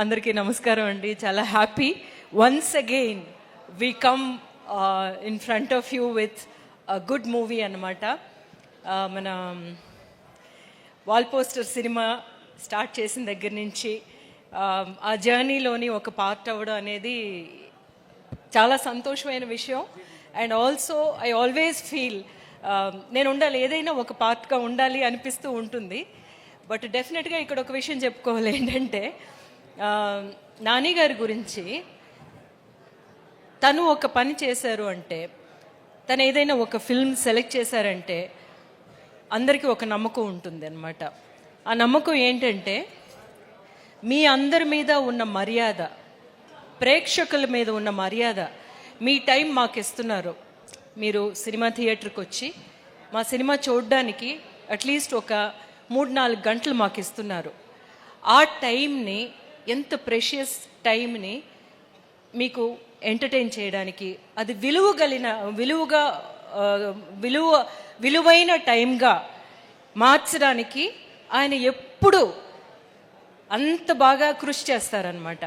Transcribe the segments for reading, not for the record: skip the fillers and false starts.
అందరికీ నమస్కారం అండి. చాలా happy once again we come in front of you with good movie అన్నమాట. మన వాల్ పోస్టర్ సినిమా స్టార్ట్ చేసిన దగ్గర నుంచి ఆ జర్నీలోని ఒక పార్ట్ అవ్వడం అనేది చాలా సంతోషమైన విషయం. And also I always feel నేను ఉండాలి, ఏదైనా ఒక పార్ట్గా ఉండాలి అనిపిస్తూ ఉంటుంది. బట్ డెఫినెట్గా ఇక్కడ ఒక విషయం చెప్పుకోవాలి, ఏంటంటే నాని గారి గురించి తను ఒక పని చేశారు అంటే, తను ఏదైనా ఒక ఫిల్మ్ సెలెక్ట్ చేశారంటే అందరికీ ఒక నమ్మకం ఉంటుంది అన్నమాట. ఆ నమ్మకం ఏంటంటే మీ అందరి మీద ఉన్న మర్యాద, ప్రేక్షకుల మీద ఉన్న మర్యాద, మీ టైం మాకు ఇస్తున్నారు. మీరు సినిమా థియేటర్కి వచ్చి మా సినిమా చూడడానికి అట్లీస్ట్ ఒక 3-4 గంటలు మాకు ఇస్తున్నారు. ఆ టైంని, ఎంత ప్రెషియస్ టైంని మీకు ఎంటర్టైన్ చేయడానికి, అది విలువైన టైంగా మార్చడానికి ఆయన ఎప్పుడు అంత బాగా కృషి చేస్తారనమాట.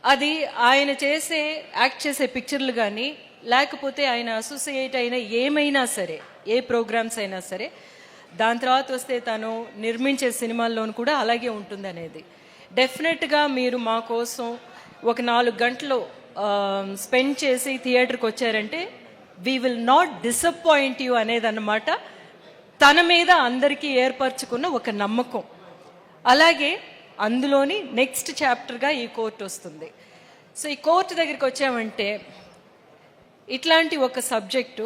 అది ఆయన యాక్ట్ చేసే పిక్చర్లు కానీ, లేకపోతే ఆయన అసోసియేట్ అయిన ఏమైనా సరే, ఏ ప్రోగ్రామ్స్ అయినా సరే, దాని తర్వాత వస్తే తను నిర్మించే సినిమాల్లోనూ కూడా అలాగే ఉంటుంది అనేది. డెఫినెట్గా మీరు మా కోసం ఒక 4 గంటలు స్పెండ్ చేసి థియేటర్కి వచ్చారంటే we will not disappoint you అనేదన్నమాట తన మీద అందరికీ ఏర్పరచుకున్న ఒక నమ్మకం. అలాగే అందులోని నెక్స్ట్ చాప్టర్గా ఈ కోర్టు వస్తుంది. సో ఈ కోర్టు దగ్గరికి వచ్చామంటే ఇట్లాంటి ఒక సబ్జెక్టు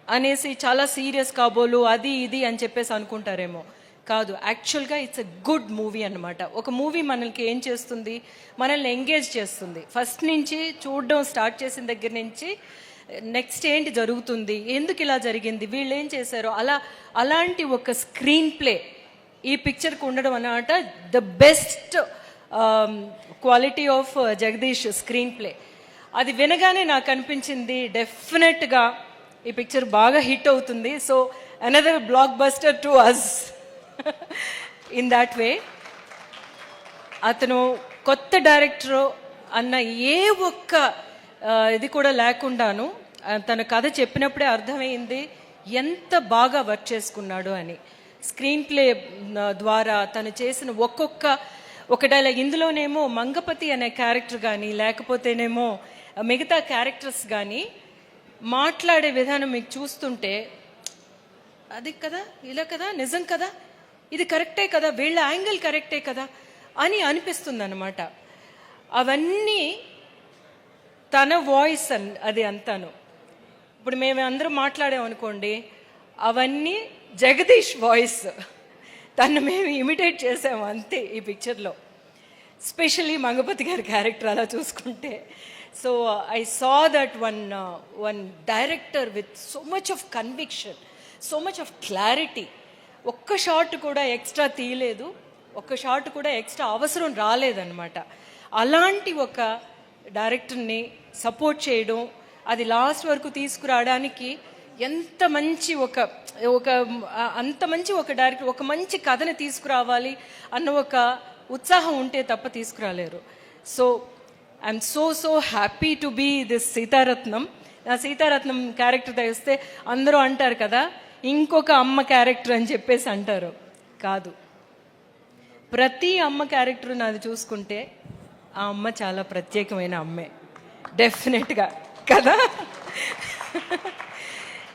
అనేసి చాలా సీరియస్ కాబోలు అది ఇది అని చెప్పేసి అనుకుంటారేమో. కాదు, యాక్చువల్గా ఇట్స్ ఎ గుడ్ మూవీ అన్నమాట. ఒక మూవీ మనల్ని ఏం చేస్తుంది, మనల్ని ఎంగేజ్ చేస్తుంది. ఫస్ట్ నుంచి చూడడం స్టార్ట్ చేసిన దగ్గర నుంచి నెక్స్ట్ ఏంటి జరుగుతుంది, ఎందుకు ఇలా జరిగింది, వీళ్ళు ఏం చేశారో, అలాంటి ఒక స్క్రీన్ ప్లే ఈ పిక్చర్కి ఉండడం అన్నమాట the best quality of Jagadish screen play. అది వినగానే నాకు అనిపించింది డెఫినెట్గా ఈ పిక్చర్ బాగా హిట్ అవుతుంది. So another blockbuster to us in that way. అతను కొత్త డైరెక్టర్ అన్న ఏ ఒక్క ఇది కూడా లేకుండాను తన కథ చెప్పినప్పుడే అర్థమైంది ఎంత బాగా వర్క్ చేసుకున్నాడు అని. స్క్రీన్ ప్లే ద్వారా తను చేసిన ఒక డైలాగ్, ఇందులోనేమో మంగపతి అనే క్యారెక్టర్ కానీ, లేకపోతేనేమో మిగతా క్యారెక్టర్స్ కానీ మాట్లాడే విధానం మీకు చూస్తుంటే అది కదా, ఇలా కదా, నిజం కదా, ఇది కరెక్టే కదా, వీళ్ళ యాంగిల్ కరెక్టే కదా అని అనిపిస్తుంది అన్నమాట. అవన్నీ తన వాయిస్ అది అంతాను. ఇప్పుడు మేము అందరూ మాట్లాడామనుకోండి, అవన్నీ జగదీష్ వాయిస్, తను మేము ఇమిటేట్ చేసాము అంతే ఈ పిక్చర్లో. స్పెషల్లీ మంగపతి గారి క్యారెక్టర్ అలా చూసుకుంటే. So I saw that one director with so much of conviction, so much of clarity. ఒక్క షాట్ కూడా ఎక్స్ట్రా తీయలేదు, ఒక్క షాట్ కూడా ఎక్స్ట్రా అవసరం రాలేదన్నమాట. అలాంటి ఒక డైరెక్టర్ని సపోర్ట్ చేయడం, అది లాస్ట్ వరకు తీసుకురావడానికి ఎంత మంచి అంత మంచి ఒక డైరెక్టర్, ఒక మంచి కథని తీసుకురావాలి అన్న ఒక ఉత్సాహం ఉంటే తప్ప తీసుకురాలేరు. So I'm so happy to be this Seetharatnam. నా సీతారత్నం క్యారెక్టర్ తెస్తే అందరూ అంటారు కదా, ఇంకొక అమ్మ క్యారెక్టర్ అని చెప్పేసి అంటారు. కాదు, ప్రతి అమ్మ క్యారెక్టర్ నాది చూసుకుంటే ఆ అమ్మ చాలా ప్రత్యేకమైన అమ్మే, డెఫినెట్గా కదా.